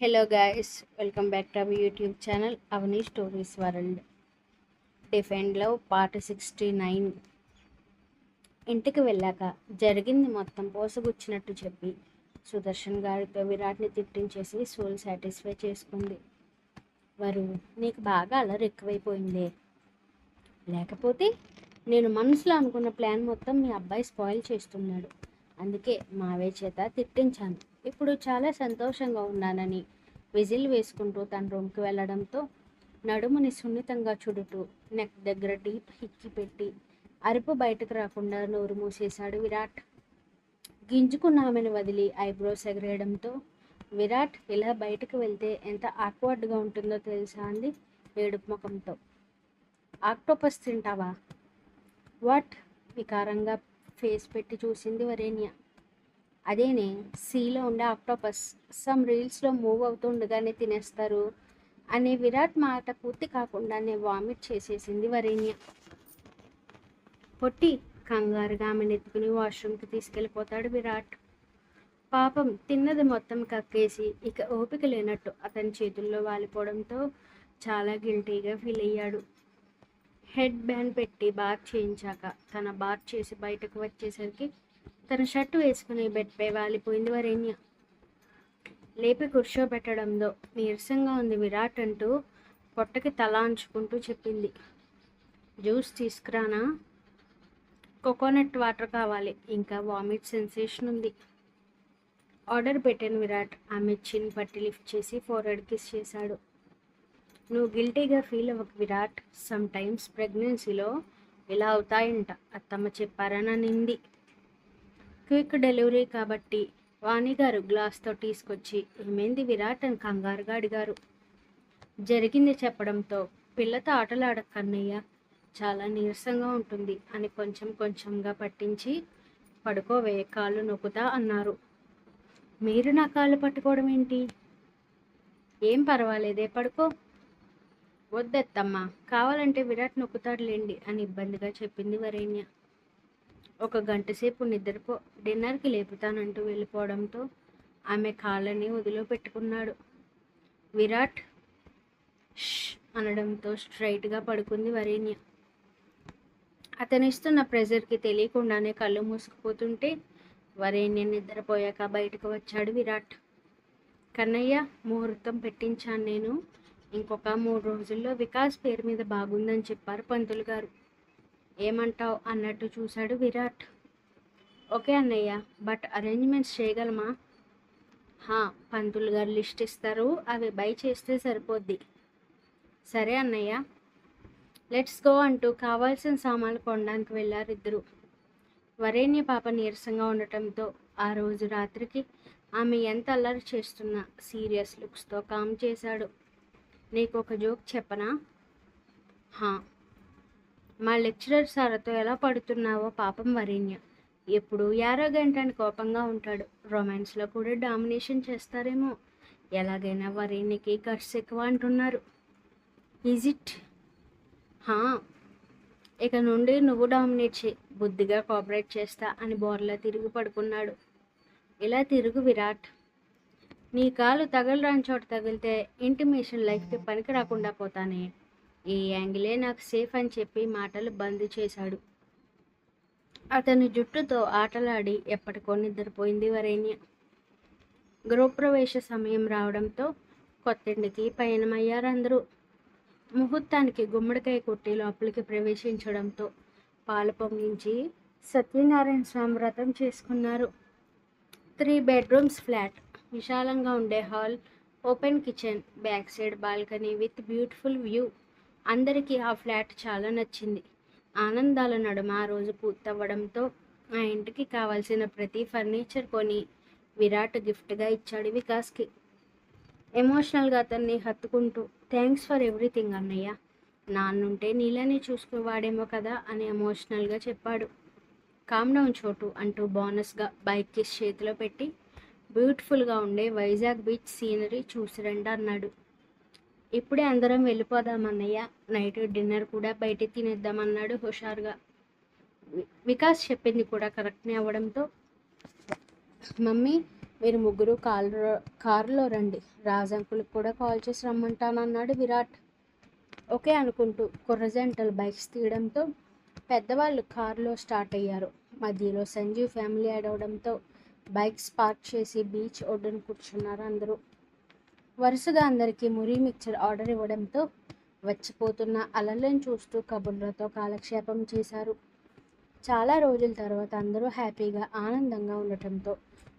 Hello guys, welcome back to our YouTube channel Avani stories world. Defend love part 69. ఇంటికి వెళ్ళాక జరిగింది మొత్తం పోసగుచ్చినట్టు చెప్పి సుదర్శన్ గారితో విరాట్ని తిట్టించేసి సోల్ సాటిస్ఫై చేసుకుంది. వరు, నీకు బాగా అల్లరి ఎక్కువైపోయిందే. లేకపోతే నేను మనసులో అనుకున్న ప్లాన్ మొత్తం మీ అబ్బాయి స్పాయిల్ చేస్తున్నాడు. అందుకే మావే చేత తిట్టించాను. ఇప్పుడు చాలా సంతోషంగా ఉన్నానని విజిల్ వేసుకుంటూ తన రూమ్కి వెళ్ళడంతో నడుముని సున్నితంగా చుడుతూ నెక్ దగ్గర డీప్ హిక్కి పెట్టి అరుపు బయటకు రాకుండా నోరు మూసేశాడు విరాట్. గింజుకున్న ఆమెను వదిలి ఐబ్రోస్ ఎగరేయడంతో విరాట్, ఇలా బయటకు వెళ్తే ఎంత ఆక్వర్డ్గా ఉంటుందో తెలుసా అంది ఏడుపు ముఖంతో. ఆక్టోపస్ తింటావా? వాట్? వికారంగా ఫేస్ పెట్టి చూసింది వరేణ్య. అదేనే, సీలో ఉండే ఆక్టోపస్. సమ్ రీల్స్లో మూవ్ అవుతుండగానే తినేస్తారు అనే విరాట్ మాట పూర్తి కాకుండానే వామిట్ చేసేసింది వరేణ్య. పొట్టి కంగారుగా ఆమెను ఎత్తుకుని వాష్రూమ్కి తీసుకెళ్ళిపోతాడు విరాట్. పాపం తిన్నది మొత్తం కక్కేసి ఇక ఓపిక లేనట్టు అతని చేతుల్లో వాలిపోవడంతో చాలా గిల్టీగా ఫీల్ అయ్యాడు. హెడ్ బ్యాండ్ పెట్టి బాత్ చేయించాక తన బాత్ చేసి బయటకు వచ్చేసరికి తన షర్టు వేసుకుని బెడ్పై వాలిపోయింది వరేణ్య. లేపి కూర్చోబెట్టడంలో నీరసంగా ఉంది విరాట్ అంటూ పొట్టకి తల అంచుకుంటూ చెప్పింది. జ్యూస్ తీసుకురానా? కోకోనట్ వాటర్ కావాలి, ఇంకా వామిట్ సెన్సేషన్ ఉంది. ఆర్డర్ పెట్టాను విరాట్. ఆమె చిన్ పట్టి లిఫ్ట్ చేసి ఫోర్హెడ్ కిస్ చేశాడు. నువ్వు గిల్టీగా ఫీల్ అవ్వకు విరాట్. సమ్ టైమ్స్ ప్రెగ్నెన్సీలో ఇలా అవుతాయంట, అత్తమ్మ చెప్పారని అనింది. క్విక్ డెలివరీ కాబట్టి వాణిగారు గ్లాస్తో తీసుకొచ్చి ఏమైంది విరాట్ అని కంగారుగా అడిగారు. జరిగింది చెప్పడంతో పిల్లతో ఆటలాడక కన్నయ్య, చాలా నీరసంగా ఉంటుంది అని కొంచెం కొంచెంగా పట్టించి పడుకోవే, కాళ్ళు నొక్కుతా అన్నారు. మీరు నా కాళ్ళు పట్టుకోవడం ఏంటి? ఏం పర్వాలేదే, పడుకో. వద్దత్తమ్మా, కావాలంటే విరాట్ నొక్కుతాడులేండి అని ఇబ్బందిగా చెప్పింది వరేణ్య. ఒక గంట సేపు నిద్రపో, డిన్నర్కి లేపుతానంటూ వెళ్ళిపోవడంతో ఆమె కాళ్ళని వదిలో పెట్టుకున్నాడు. విరాట్ ష్ అనడంతో స్ట్రైట్గా పడుకుంది వరేణ్య. అతనిస్తున్న ప్రెజర్కి తెలియకుండానే కళ్ళు మూసుకుపోతుంటే వరేణ్య నిద్రపోయాక బయటకు వచ్చాడు విరాట్. కన్నయ్య, ముహూర్తం పెట్టించాను నేను. ఇంకొక 3 రోజుల్లో వికాస్ పేరు మీద బాగుందని చెప్పారు పంతులు గారు. ఏమంటావు అన్నట్టు చూశాడు విరాట్. ఓకే అన్నయ్య, బట్ అరేంజ్మెంట్స్ చేయగలమా? పంతులు గారు లిస్ట్ ఇస్తారు, అవి బై చేస్తే సరిపోద్ది. సరే అన్నయ్య, లెట్స్ గో అంటూ కావాల్సిన సామాన్లు కొనడానికి వెళ్ళారు ఇద్దరు. వరేణ్య పాప నీరసంగా ఉండటంతో ఆ రోజు రాత్రికి ఆమె ఎంత అల్లరి చేస్తున్నా సీరియస్ లుక్స్తో కామ్ చేశాడు. నీకు ఒక జోక్ చెప్పనా? మా లెక్చరర్ సార్తో ఎలా పడుతున్నావో పాపం వరేణ్య. ఎప్పుడు యారోగెంట్ అని కోపంగా ఉంటాడు. రొమాన్స్లో కూడా డామినేషన్ చేస్తారేమో. ఎలాగైనా వరేణ్యకి గట్స్ ఎక్కువ అంటున్నారు. Is it? ఇక నుండి నువ్వు డామినేట్ చేయి, బుద్ధిగా కోఆపరేట్ చేస్తా అని బోర్లా తిరిగి పడుకున్నాడు. ఇలా తిరుగు విరాట్. నీ కాలు తగలరాని చోట తగిలితే ఇంటిమేషన్ లైఫ్కి పనికి రాకుండా పోతానే. ఈ యాంగిలే నాకు సేఫ్ అని చెప్పి మాటలు బంద్ చేశాడు. అతని జుట్టుతో ఆటలాడి ఎప్పటికో నిద్రపోయింది వరేణ్య. గృహప్రవేశ సమయం రావడంతో కొత్తింటికి పయనమయ్యారందరూ. ముహూర్తానికి గుమ్మడికాయ కొట్టి లోపలికి ప్రవేశించడంతో పాలు పొంగించి సత్యనారాయణ స్వామి వ్రతం చేసుకున్నారు. 3 బెడ్రూమ్స్ ఫ్లాట్, విశాలంగా ఉండే hall, open kitchen, back side balcony with beautiful view. అందరికీ ఆ ఫ్లాట్ చాలా నచ్చింది. ఆనందాల నడుమ ఆ రోజు పూర్తవ్వడంతో ఆ ఇంటికి కావాల్సిన ప్రతి ఫర్నిచర్ కొని విరాట్ గిఫ్ట్గా ఇచ్చాడు వికాస్కి. ఎమోషనల్గా అతన్ని హత్తుకుంటూ థ్యాంక్స్ ఫర్ ఎవ్రీథింగ్ అన్నయ్య. నాన్నుంటే నీళ్ళని చూసుకునేవాడేమో కదా అని ఎమోషనల్గా చెప్పాడు. కామ్ డౌన్ చోటు అంటూ బోనస్గా బైక్ కిస్ చేతిలో పెట్టి బ్యూటిఫుల్గా ఉండే వైజాగ్ బీచ్ సీనరీ చూసిరండి అన్నాడు. ఇప్పుడే అందరం వెళ్ళిపోదామన్నయ్య, నైట్ డిన్నర్ కూడా బయట తినేద్దామన్నాడు హుషారుగా. వికాస్ చెప్పింది కూడా కరెక్ట్నే అవ్వడంతో మమ్మీ మీరు ముగ్గురు కారులో రండి, రాజంకులకు కూడా కాల్ చేసి రమ్మంటానన్నాడు విరాట్. ఓకే అనుకుంటూ కుర్రజంటలు బైక్స్ తీయడంతో పెద్దవాళ్ళు కారులో స్టార్ట్ అయ్యారు. మధ్యలో సంజీవ్ ఫ్యామిలీ యాడ్ అవడంతో బైక్స్ పార్క్ చేసి బీచ్ ఒడ్డున కూర్చున్నారు అందరూ. వరుసగా అందరికీ మురి మిక్చర్ ఆర్డర్ ఇవ్వడంతో వచ్చిపోతున్న అలలను చూస్తూ కబుర్లతో కాలక్షేపం చేశారు. చాలా రోజుల తర్వాత అందరూ హ్యాపీగా ఆనందంగా ఉండటంతో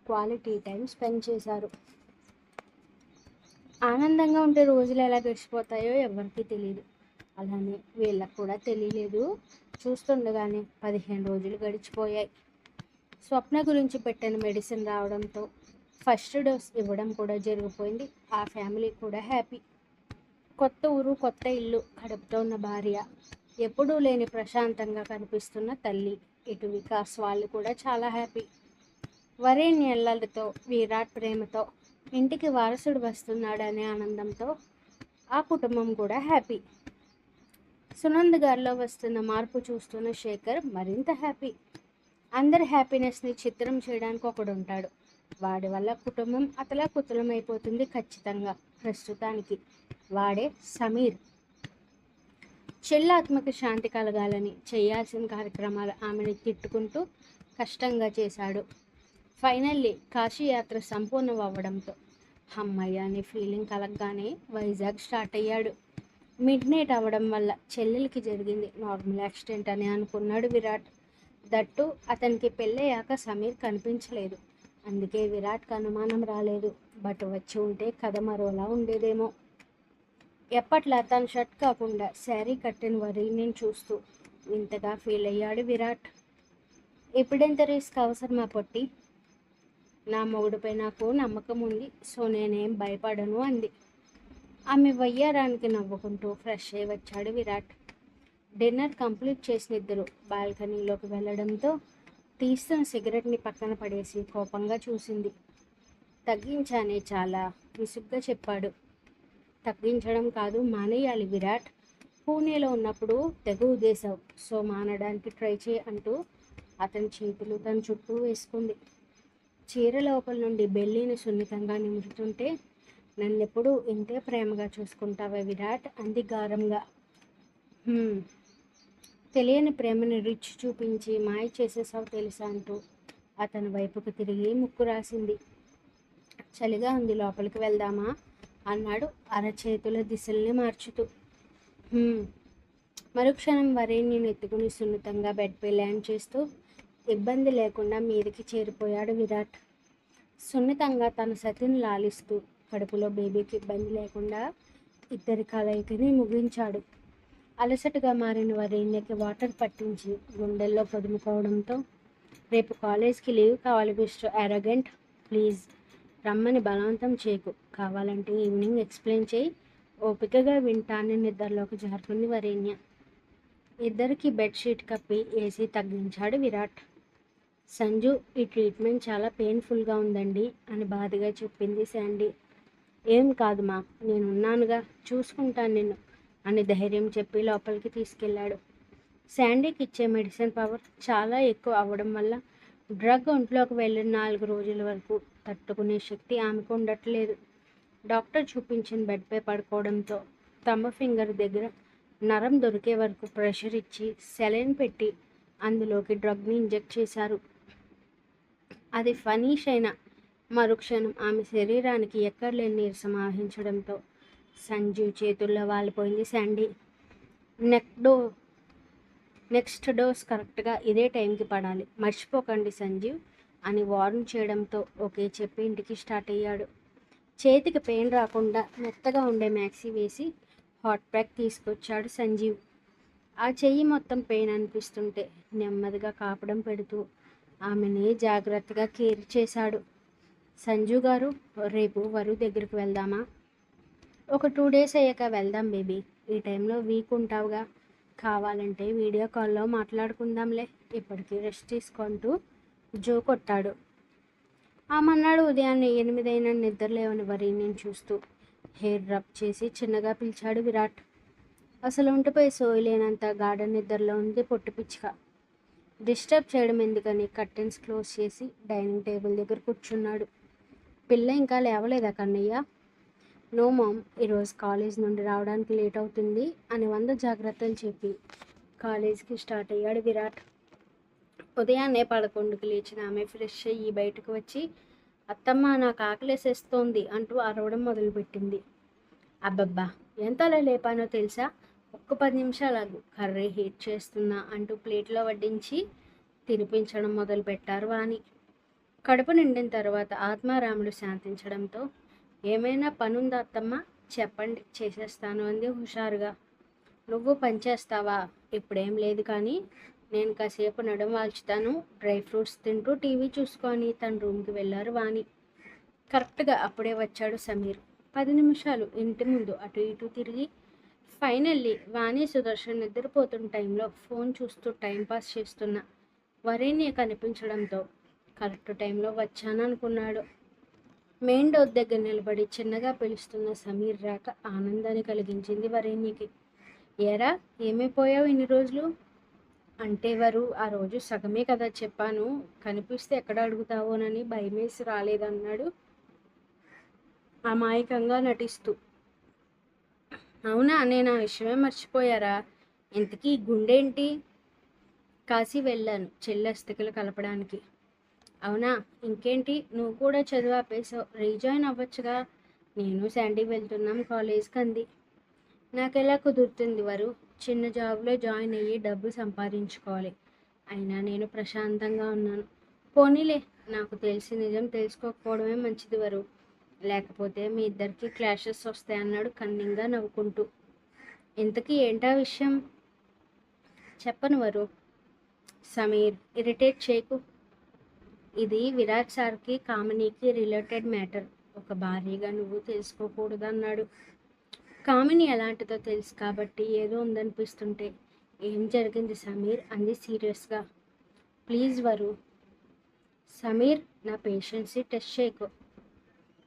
క్వాలిటీ టైం స్పెండ్ చేశారు. ఆనందంగా ఉంటే రోజులు ఎలా గడిచిపోతాయో ఎవరికీ తెలియదు. అలానే వీళ్ళకు కూడా తెలియలేదు. చూస్తుండగానే 15 రోజులు గడిచిపోయాయి. స్వప్న గురించి పెట్టిన మెడిసిన్ రావడంతో ఫస్ట్ డోస్ ఇవ్వడం కూడా జరిగిపోయింది. ఆ ఫ్యామిలీ కూడా హ్యాపీ. కొత్త ఊరు, కొత్త ఇల్లు, కడుపుతో ఉన్న భార్య, ఎప్పుడూ లేని ప్రశాంతంగా కనిపిస్తున్న తల్లి, ఇటు వికాస్ వాళ్ళు కూడా చాలా హ్యాపీ. వరేణ్యల్లతో, విరాట్ ప్రేమతో ఇంటికి వారసుడు వస్తున్నాడనే ఆనందంతో ఆ కుటుంబం కూడా హ్యాపీ. సునంద్ గారిలో వస్తున్న మార్పు చూస్తున్న శేఖర్ మరింత హ్యాపీ. అందరి హ్యాపీనెస్ని చిత్రం చేయడానికి ఒకడు ఉంటాడు. వాడి వల్ల కుటుంబం అతలాకుతలమైపోతుంది ఖచ్చితంగా. ప్రస్తుతానికి వాడే సమీర్. చెల్లాత్మక శాంతి కలగాలని చేయాల్సిన కార్యక్రమాలు ఆమెను తిట్టుకుంటూ కష్టంగా చేశాడు. ఫైనల్లీ కాశీయాత్ర సంపూర్ణం అవ్వడంతో అమ్మయ్య అనే ఫీలింగ్ కలగగానే వైజాగ్ స్టార్ట్ అయ్యాడు. మిడ్ నైట్ అవ్వడం వల్ల చెల్లెలకి జరిగింది నార్మల్ యాక్సిడెంట్ అని అనుకున్నాడు విరాట్. దట్టు అతనికి పెళ్ళయ్యాక సమీర్ కనిపించలేదు. అందుకే విరాట్కి అనుమానం రాలేదు. బట్ వచ్చి ఉంటే కథ మరోలా ఉండేదేమో. ఎప్పట్లా తన షర్ట్ కాకుండా శారీ కట్టిన వరీని చూస్తూ వింతగా ఫీల్ అయ్యాడు విరాట్. ఎప్పుడెంత రిస్క్ అవసరమా పొట్టి? నా మొగుడుపై నాకు నమ్మకం ఉంది, సో నేనేం భయపడను అంది. ఆమె వయ్యారానికి నవ్వుకుంటూ ఫ్రెష్ అయి వచ్చాడు విరాట్. డిన్నర్ కంప్లీట్ చేసిన ఇద్దరు బాల్కనీలోకి వెళ్ళడంతో తీస్తున్న సిగరెట్ని పక్కన పడేసి కోపంగా చూసింది. తగ్గించానే, చాలా విసుగ్గా చెప్పాడు. తగ్గించడం కాదు, మానేయాలి విరాట్. పూణేలో ఉన్నప్పుడు తెగ ఉదేశావు, సో మానడానికి ట్రై చేయి అంటూ అతని చేతులు తన చుట్టూ వేసుకుంది. చీర లోపల నుండి బెల్లిని సున్నితంగా నిమురుతుంటే నన్నెప్పుడు ఇంతే ప్రేమగా చూసుకుంటావా విరాట్ అంది గారంగా. తెలియని ప్రేమని రిచ్ చూపించి మాయ చేసేసావు తెలుసా అంటూ అతని వైపుకు తిరిగి ముక్కు రాసింది. చలిగా ఉంది, లోపలికి వెళ్దామా అన్నాడు అరచేతుల దిశల్ని మార్చుతూ. మరుక్షణం వరేణ్యని ఎత్తుకుని సున్నితంగా బెడ్పై ల్యాండ్ చేస్తూ ఇబ్బంది లేకుండా మీదికి చేరిపోయాడు విరాట్. సున్నితంగా తన సతిని లాలిస్తూ కడుపులో బేబీకి ఇబ్బంది లేకుండా ఇద్దరి కలయికని ముగించాడు. అలసటగా మారిన వరేణ్యకి వాటర్ పట్టించి గుండెల్లో పొదుముకోవడంతో రేపు కాలేజ్కి లీవ్ కావాలి మిస్టర్ అరగెంట్, ప్లీజ్ రమ్మని బలవంతం చేయకు, కావాలంటే ఈవినింగ్ ఎక్స్ప్లెయిన్ చేయి, ఓపికగా వింటానని నిద్రలోకి జారుకుంది వరేణ్య. ఇద్దరికి బెడ్షీట్ కప్పి ఏసీ తగ్గించాడు విరాట్. సంజు, ఈ ట్రీట్మెంట్ చాలా పెయిన్ఫుల్గా ఉందండి అని బాధగా చెప్పింది శాండీ. ఏం కాదు మా, నేనున్నానుగా, చూసుకుంటాను నిన్ను అని ధైర్యం చెప్పి లోపలికి తీసుకెళ్లాడు. శాండీకి ఇచ్చే మెడిసిన్ పవర్ చాలా ఎక్కువ అవ్వడం వల్ల డ్రగ్ ఒంట్లోకి వెళ్ళిన 4 రోజుల వరకు తట్టుకునే శక్తి ఆమెకు ఉండట్లేదు. డాక్టర్ చూపించిన బెడ్పై పడుకోవడంతో తమ్మ ఫింగర్ దగ్గర నరం దొరికే వరకు ప్రెషర్ ఇచ్చి సెలైన్ పెట్టి అందులోకి డ్రగ్ని ఇంజెక్ట్ చేశారు. అది ఫనీష్ అయిన మరుక్షణం ఆమె శరీరానికి ఎక్కడలేని నీరసం ఆవహించడంతో సంజీవ్ చేతుల్లో వాలిపోయింది శాండీ. నెక్స్ట్ డోస్ కరెక్ట్గా ఇదే టైంకి పడాలి, మర్చిపోకండి సంజీవ్ అని వార్న్ చేయడంతో ఓకే చెప్పి ఇంటికి స్టార్ట్ అయ్యాడు. చేతికి పెయిన్ రాకుండా మెత్తగా ఉండే మ్యాక్సీ వేసి హాట్ ప్యాక్ తీసుకొచ్చాడు సంజీవ్. ఆ చెయ్యి మొత్తం పెయిన్ అనిపిస్తుంటే నెమ్మదిగా కాపడం పెడుతూ ఆమెని జాగ్రత్తగా కేర్ చేశాడు. సంజు గారు, రేపు వరు దగ్గరికి వెళ్దామా? ఒక 2 డేస్ అయ్యాక వెళ్దాం బేబీ, ఈ టైంలో వీక్ ఉంటావుగా, కావాలంటే వీడియో కాల్లో మాట్లాడుకుందాంలే, ఇప్పటికీ రెస్ట్ తీసుకుంటూ జో కొట్టాడు. ఆమన్నాడు ఉదయాన్నే 8 అయినా నిద్రలేవని వరీని చూస్తూ హెయిర్ రబ్ చేసి చిన్నగా పిలిచాడు విరాట్. అసలు ఒంటిపై సోయలేనంత గాఢ నిద్రలో ఉంది పొట్టు పిచ్చుక. డిస్టర్బ్ చేయడం ఎందుకని కర్టెన్స్ క్లోజ్ చేసి డైనింగ్ టేబుల్ దగ్గర కూర్చున్నాడు. పిల్ల ఇంకా లేవలేదా కన్నయ్య? నో మామ్, ఈరోజు కాలేజ్ నుండి రావడానికి లేట్ అవుతుంది అని 100 జాగ్రత్తలు చెప్పి కాలేజీకి స్టార్ట్ అయ్యాడు విరాట్. ఉదయాన్నే 11కి లేచిన ఆమె ఫ్రెష్ అయ్యి బయటకు వచ్చి, అత్తమ్మ నాకు ఆకలేసేస్తోంది అంటూ అరవడం మొదలుపెట్టింది. అబ్బబ్బా, ఎంతలా లేపానో తెలుసా? ఒక్క 10 నిమిషాలు కర్రీ హీట్ చేస్తున్నా అంటూ ప్లేట్లో వడ్డించి తినిపించడం మొదలుపెట్టారు వాణి. కడుపు నిండిన తర్వాత ఆత్మారాముడు శాంతించడంతో, ఏమైనా పనుందా అత్తమ్మ? చెప్పండి, చేసేస్తాను అంది హుషారుగా. నువ్వు పని చేస్తావా? ఇప్పుడేం లేదు కానీ నేను కాసేపు నడుం వాల్చుతాను, డ్రై ఫ్రూట్స్ తింటూ టీవీ చూసుకొని తన రూమ్కి వెళ్ళారు వాణి. కరెక్ట్గా అప్పుడే వచ్చాడు సమీర్. 10 నిమిషాలు ఇంటి ముందు అటు ఇటు తిరిగి ఫైనల్లీ వాణి సుదర్శన్ నిద్రపోతున్న టైంలో ఫోన్ చూస్తూ టైంపాస్ చేస్తున్న వరేణ్య కనిపించడంతో కరెక్ట్ టైంలో వచ్చాననుకున్నాడు. మెయిన్ డోర్ దగ్గర నిలబడి చిన్నగా పిలుస్తున్న సమీర్ రాక ఆనందాన్ని కలిగించింది వరేణ్యకి. ఏరా, ఏమైపోయావు ఇన్ని రోజులు? అంటే వారు ఆ రోజు సగమే కదా చెప్పాను, కనిపిస్తే ఎక్కడ అడుగుతావోనని భయమేసి రాలేదన్నాడు అమాయకంగా నటిస్తూ. అవునా, నేను ఆ విషయమే మర్చిపోయారా? ఇంతకీ గుండేంటి? కాశీ వెళ్ళాను చెల్లి అస్థికలు కలపడానికి. అవునా, ఇంకేంటి, నువ్వు కూడా చదువు ఆపేసావు, రీజాయిన్ అవ్వచ్చుగా. నేను శాండీ వెళ్తున్నాం కాలేజ్కి అంది. నాకెలా కుదురుతుంది వరు, చిన్న జాబ్లో జాయిన్ అయ్యి డబ్బు సంపాదించుకోవాలి. అయినా నేను ప్రశాంతంగా ఉన్నాను. పోనీలే, నాకు తెలిసి నిజం తెలుసుకోకపోవడమే మంచిది వరు, లేకపోతే మీ ఇద్దరికి క్లాషెస్ వస్తాయన్నాడు కన్నింగా నవ్వుకుంటూ. ఇంతకీ ఏంటా విషయం? చెప్పను వరు. సమీర్, ఇరిటేట్ చేయకు. ఇది విరాట్ సార్కి కామినీకి రిలేటెడ్ మ్యాటర్. ఒక భార్యగా నువ్వు తెలుసుకోకూడదన్నాడు. కామిని ఎలాంటిదో తెలుసు కాబట్టి ఏదో ఉందనిపిస్తుంటే. ఏం జరిగింది సమీర్ అంది సీరియస్గా. ప్లీజ్ వరు. సమీర్, నా పేషెన్సీ టెస్ట్ చేయకు.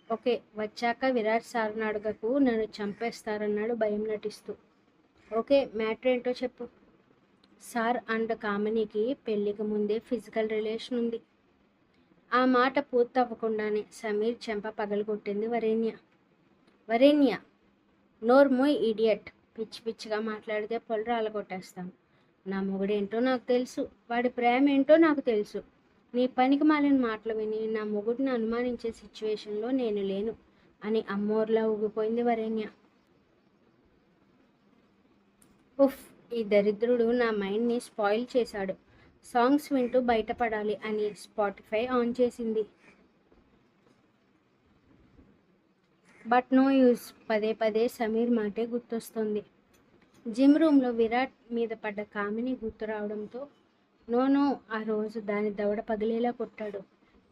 ఓకే, వచ్చాక విరాట్ సార్ని అడగకు, నన్ను చంపేస్తారన్నాడు భయం నటిస్తూ. ఓకే, మ్యాటర్ ఏంటో చెప్పు. సార్ అండ్ కామినికి పెళ్ళికి ముందే ఫిజికల్ రిలేషన్ ఉంది. ఆ మాట పూర్తవ్వకుండానే సమీర్ చెంప పగలగొట్టింది వరేణ్య. వరేణ్య, నోర్మోయ్ ఇడియట్, పిచ్చి పిచ్చిగా మాట్లాడితే పొలు రాలగొట్టేస్తాను. నా మొగుడేంటో నాకు తెలుసు, వాడి ప్రేమ ఏంటో నాకు తెలుసు. నీ పనికి మాలిన మాటలు విని నా మొగుడిని అనుమానించే సిచ్యువేషన్లో నేను లేను అని అమ్మోర్లా ఊగిపోయింది వరేణ్య. ఉఫ్, ఈ దరిద్రుడు నా మైండ్ని స్పాయిల్ చేశాడు. సాంగ్స్ వింటూ బయటపడాలి అని స్పాటిఫై ఆన్ చేసింది. బట్ నో యూజ్, పదే పదే సమీర్ మాటే గుర్తొస్తుంది. జిమ్ రూమ్లో విరాట్ మీద పడ్డ కామిని గుర్తు రావడంతో నో, ఆ రోజు దాని దవడ పగిలేలా కొట్టాడు.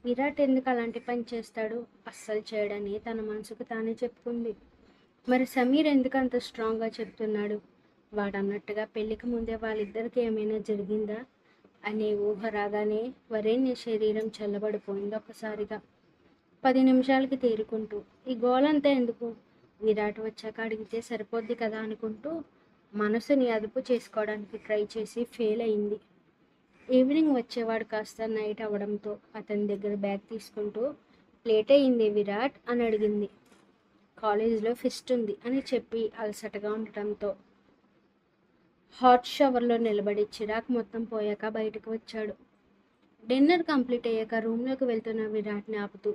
విరాట్ ఎందుకు అలాంటి పని చేస్తాడు? అస్సలు చేయడని తన మనసుకు తానే చెప్పుకుంది. మరి సమీర్ ఎందుకు అంత స్ట్రాంగ్గా చెప్తున్నాడు? వాడన్నట్టుగా పెళ్లికి ముందే వాళ్ళిద్దరికి ఏమైనా జరిగిందా అనే ఊహ రాగానే వరేణ్య శరీరం చల్లబడిపోయింది ఒక్కసారిగా. 10 నిమిషాలకి తేరుకుంటూ, ఈ గోలంతా ఎందుకు, విరాట్ వచ్చాక అడిగితే సరిపోద్ది కదా అనుకుంటూ మనసుని అదుపు చేసుకోవడానికి ట్రై చేసి ఫెయిల్ అయింది. ఈవినింగ్ వచ్చేవాడు కాస్త నైట్ అవ్వడంతో అతని దగ్గర బ్యాగ్ తీసుకుంటూ, లేట్ అయ్యింది విరాట్ అని అడిగింది. కాలేజీలో ఫెస్ట్ ఉంది అని చెప్పి అలసటగా ఉండటంతో హాట్ షవర్లో నిలబడి చిరాకు మొత్తం పోయాక బయటకు వచ్చాడు. డిన్నర్ కంప్లీట్ అయ్యాక రూమ్లోకి వెళ్తున్న విరాట్ని ఆపుతూ,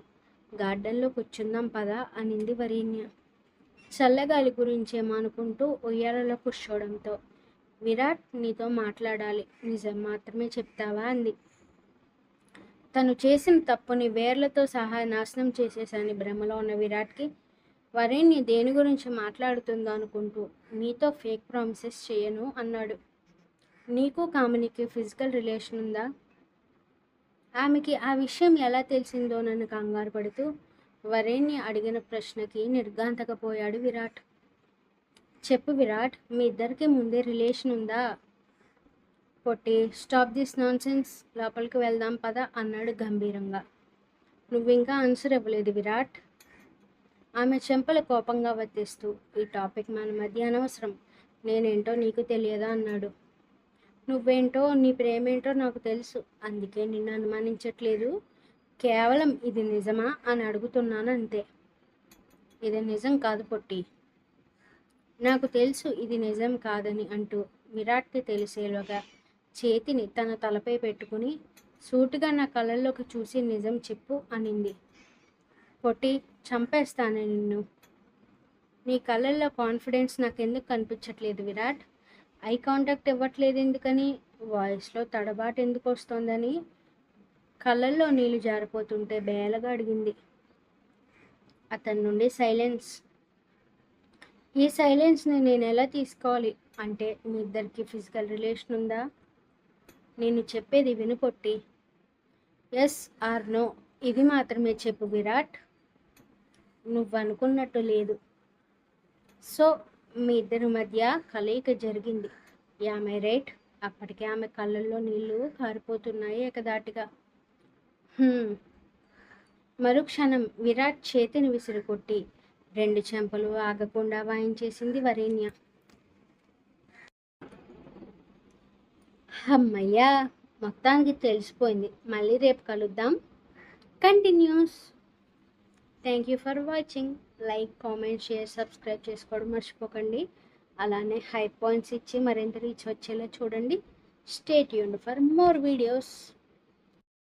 గార్డెన్లో కూర్చుందాం పదా అనింది వరేణ్య. చల్లగాలి గురించేమో అనుకుంటూ ఉయ్యాలలో కూర్చోవడంతో, విరాట్ నీతో మాట్లాడాలి, నిజం మాత్రమే చెప్తావా అంది. తను చేసిన తప్పుని వేర్లతో సహా నాశనం చేసేసాని భ్రమలో ఉన్న విరాట్కి వరేణ్య దేని గురించి మాట్లాడుతుందో అనుకుంటూ, నీతో ఫేక్ ప్రామిసెస్ చేయను అన్నాడు. నీకు కామినికి ఫిజికల్ రిలేషన్ ఉందా? ఆమెకి ఆ విషయం ఎలా తెలిసిందో నన్ను కంగారు పడుతూ వరేణ్య అడిగిన ప్రశ్నకి నిర్ఘాంతకపోయాడు విరాట్. చెప్పు విరాట్, మీ ఇద్దరికి ముందే రిలేషన్ ఉందా? పొట్టి, స్టాప్ దిస్ నాన్సెన్స్, లోపలికి వెళ్దాం పద అన్నాడు గంభీరంగా. నువ్వింకా ఆన్సర్ ఇవ్వలేదు విరాట్. ఆమె చెంపలు కోపంగా వత్తిస్తూ, ఈ టాపిక్ మన మధ్య అనవసరం, నేనేంటో నీకు తెలియదా అన్నాడు. నువ్వేంటో నీ ప్రేమేంటో నాకు తెలుసు, అందుకే నిన్ను అనుమానించట్లేదు. కేవలం ఇది నిజమా అని అడుగుతున్నాను అంతే. ఇది నిజం కాదు పొట్టి. నాకు తెలుసు ఇది నిజం కాదని అంటూ విరాట్కి తెలిసేలోగా చేతిని తన తలపై పెట్టుకుని సూటిగా నా కళ్ళల్లోకి చూసి నిజం చెప్పు అనింది. పొట్టి, చంపేస్తాను నిన్ను. నీ కళ్ళల్లో కాన్ఫిడెన్స్ నాకెందుకు కనిపించట్లేదు విరాట్? ఐ కాంటాక్ట్ ఇవ్వట్లేదు ఎందుకని? వాయిస్లో తడబాటు ఎందుకు వస్తోందని కళ్ళల్లో నీళ్లు జారిపోతుంటే బేలగా అడిగింది. అతని నుండి సైలెన్స్. ఈ సైలెన్స్ని నేను ఎలా తీసుకోవాలి? అంటే మీ ఇద్దరికి ఫిజికల్ రిలేషన్ ఉందా? నేను చెప్పేది విను పొట్టి. ఎస్ ఆర్ నో ఇది మాత్రమే చెప్పు విరాట్. నువ్వు అనుకున్నట్టు లేదు. సో మీ ఇద్దరి మధ్య కలయిక జరిగింది. Am I right? అప్పటికే ఆమె కళ్ళల్లో నీళ్లు కారిపోతున్నాయి ఏకదాటిగా. మరుక్షణం విరాట్ చేతిని విసిరికొట్టి 2 చెంపలు ఆగకుండా వాయించేసింది వరేణ్య. అమ్మయ్యా, మొత్తానికి తెలిసిపోయింది. మళ్ళీ రేపు కలుద్దాం. Continuous. Thank you for watching. Like, comment, share, subscribe చేసుకోవడం మర్చిపోకండి. అలానే హై పాయింట్స్ ఇచ్చి మరింత రీచ్ వచ్చేలా చూడండి. Stay tuned for more videos.